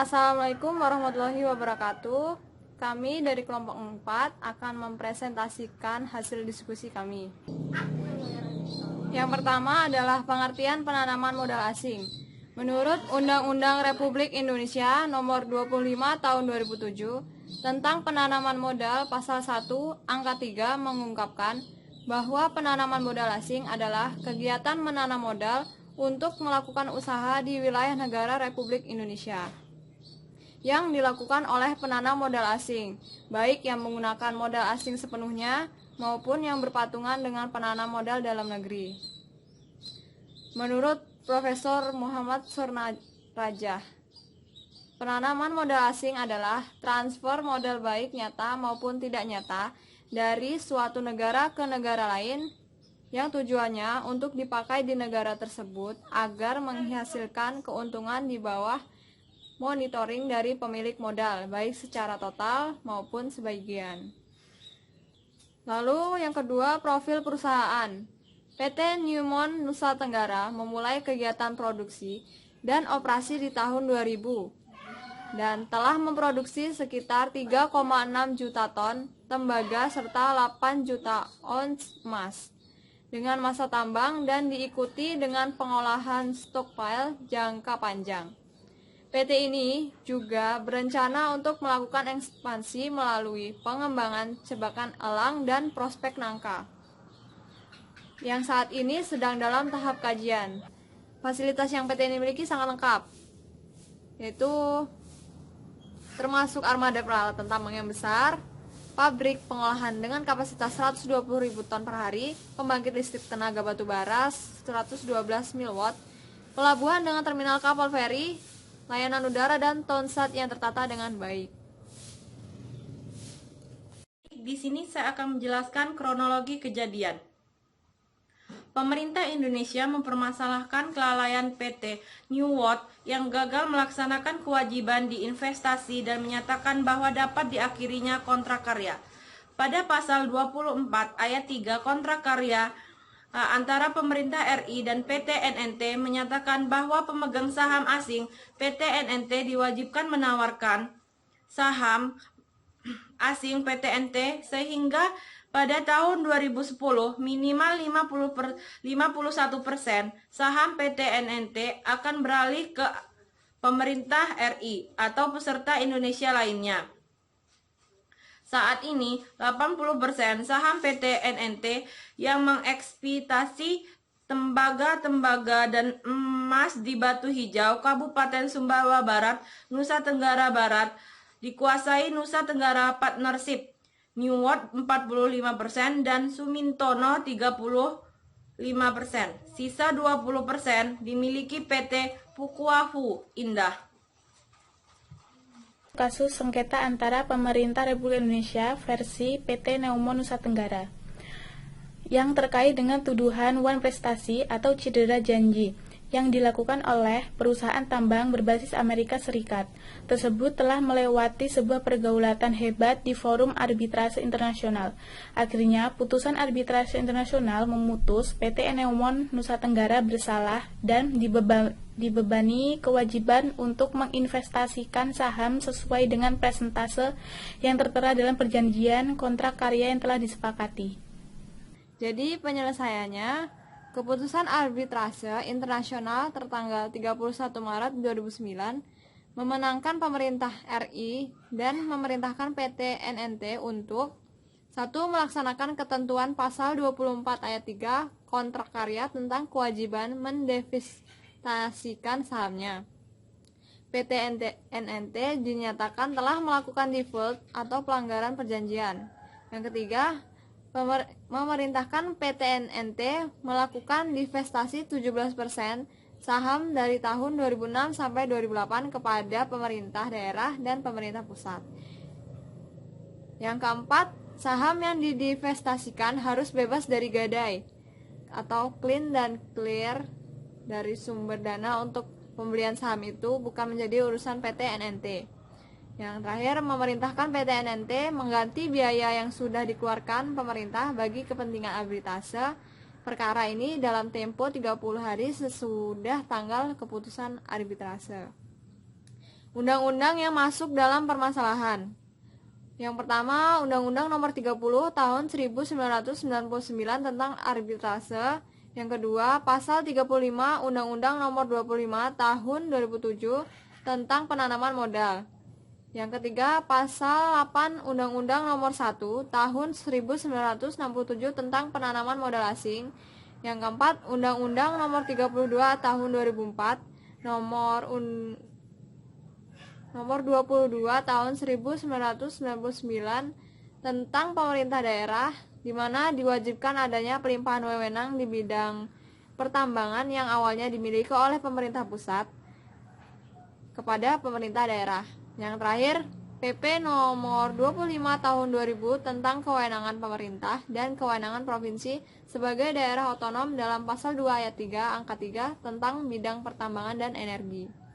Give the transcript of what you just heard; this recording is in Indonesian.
Assalamualaikum warahmatullahi wabarakatuh. Kami dari kelompok 4 akan mempresentasikan hasil diskusi kami. Yang pertama adalah pengertian penanaman modal asing. Menurut Undang-Undang Republik Indonesia Nomor 25 Tahun 2007 tentang penanaman modal Pasal 1 Angka 3 mengungkapkan bahwa penanaman modal asing adalah kegiatan menanam modal untuk melakukan usaha di wilayah negara Republik Indonesia yang dilakukan oleh penanam modal asing, baik yang menggunakan modal asing sepenuhnya maupun yang berpatungan dengan penanam modal dalam negeri. Menurut Profesor Muhammad Surnarajah, penanaman modal asing adalah transfer modal baik nyata maupun tidak nyata dari suatu negara ke negara lain yang tujuannya untuk dipakai di negara tersebut agar menghasilkan keuntungan di bawah monitoring dari pemilik modal, baik secara total maupun sebagian. Lalu yang kedua, profil perusahaan. PT Newmont Nusa Tenggara memulai kegiatan produksi dan operasi di tahun 2000 dan telah memproduksi sekitar 3,6 juta ton tembaga serta 8 juta ons emas dengan masa tambang dan diikuti dengan pengolahan stockpile jangka panjang. PT ini juga berencana untuk melakukan ekspansi melalui pengembangan cebakan elang dan prospek nangka, yang saat ini sedang dalam tahap kajian. Fasilitas yang PT ini miliki sangat lengkap, yaitu termasuk armada peralatan tambang yang besar, pabrik pengolahan dengan kapasitas 120.000 ton per hari, pembangkit listrik tenaga batu bara 112 mW, pelabuhan dengan terminal kapal feri, layanan udara dan tonsat yang tertata dengan baik. Di sini saya akan menjelaskan kronologi kejadian. Pemerintah Indonesia mempermasalahkan kelalaian PT Newmont yang gagal melaksanakan kewajiban di investasi dan menyatakan bahwa dapat diakhirinya kontrak karya. Pada pasal 24 ayat 3 kontrak karya antara pemerintah RI dan PT NNT menyatakan bahwa pemegang saham asing PT NNT diwajibkan menawarkan saham asing PT NT sehingga pada tahun 2010 minimal 51% saham PT NNT akan beralih ke pemerintah RI atau peserta Indonesia lainnya. Saat ini, 80% saham PT NNT yang mengeksploitasi tembaga dan emas di Batu Hijau, Kabupaten Sumbawa Barat, Nusa Tenggara Barat, dikuasai Nusa Tenggara Partnership, Newmont 45% dan Sumitomo 35%. Sisa 20% dimiliki PT Pukuahu Indah. Kasus sengketa antara pemerintah Republik Indonesia versi PT Newmont Nusa Tenggara yang terkait dengan tuduhan wan prestasi atau cedera janji yang dilakukan oleh perusahaan tambang berbasis Amerika Serikat tersebut telah melewati sebuah pergaulatan hebat di forum arbitrase internasional. Akhirnya, putusan arbitrase internasional memutus PT Newmont Nusa Tenggara bersalah dan dibebani kewajiban untuk menginvestasikan saham sesuai dengan persentase yang tertera dalam perjanjian kontrak karya yang telah disepakati. Jadi penyelesaiannya, keputusan arbitrase internasional tertanggal 31 Maret 2009 memenangkan pemerintah RI dan memerintahkan PT NNT untuk 1. Melaksanakan ketentuan pasal 24 ayat 3 kontrak karya tentang kewajiban mendivestasikan sahamnya. PT NNT dinyatakan telah melakukan default atau pelanggaran perjanjian. Yang ketiga, memerintahkan PT NNT melakukan divestasi 17% saham dari tahun 2006 sampai 2008 kepada pemerintah daerah dan pemerintah pusat. Yang keempat, saham yang didivestasikan harus bebas dari gadai atau clean dan clear dari sumber dana untuk pembelian saham itu bukan menjadi urusan PT NNT. Yang terakhir, memerintahkan PT NNT mengganti biaya yang sudah dikeluarkan pemerintah bagi kepentingan arbitrase perkara ini dalam tempo 30 hari sesudah tanggal keputusan arbitrase. Undang-undang yang masuk dalam permasalahan. Yang pertama, Undang-Undang Nomor 30 Tahun 1999 tentang arbitrase. Yang kedua, Pasal 35 Undang-Undang Nomor 25 Tahun 2007 tentang penanaman modal. Yang ketiga, Pasal 8 Undang-Undang Nomor 1 Tahun 1967 tentang penanaman modal asing. Yang keempat, Undang-Undang Nomor 32 Tahun 2004 Nomor 22 Tahun 1999 tentang pemerintah daerah, di mana diwajibkan adanya pelimpahan wewenang di bidang pertambangan yang awalnya dimiliki oleh pemerintah pusat kepada pemerintah daerah. Yang terakhir, PP Nomor 25 Tahun 2000 tentang kewenangan pemerintah dan kewenangan provinsi sebagai daerah otonom dalam Pasal 2 Ayat 3 Angka 3 tentang bidang pertambangan dan energi.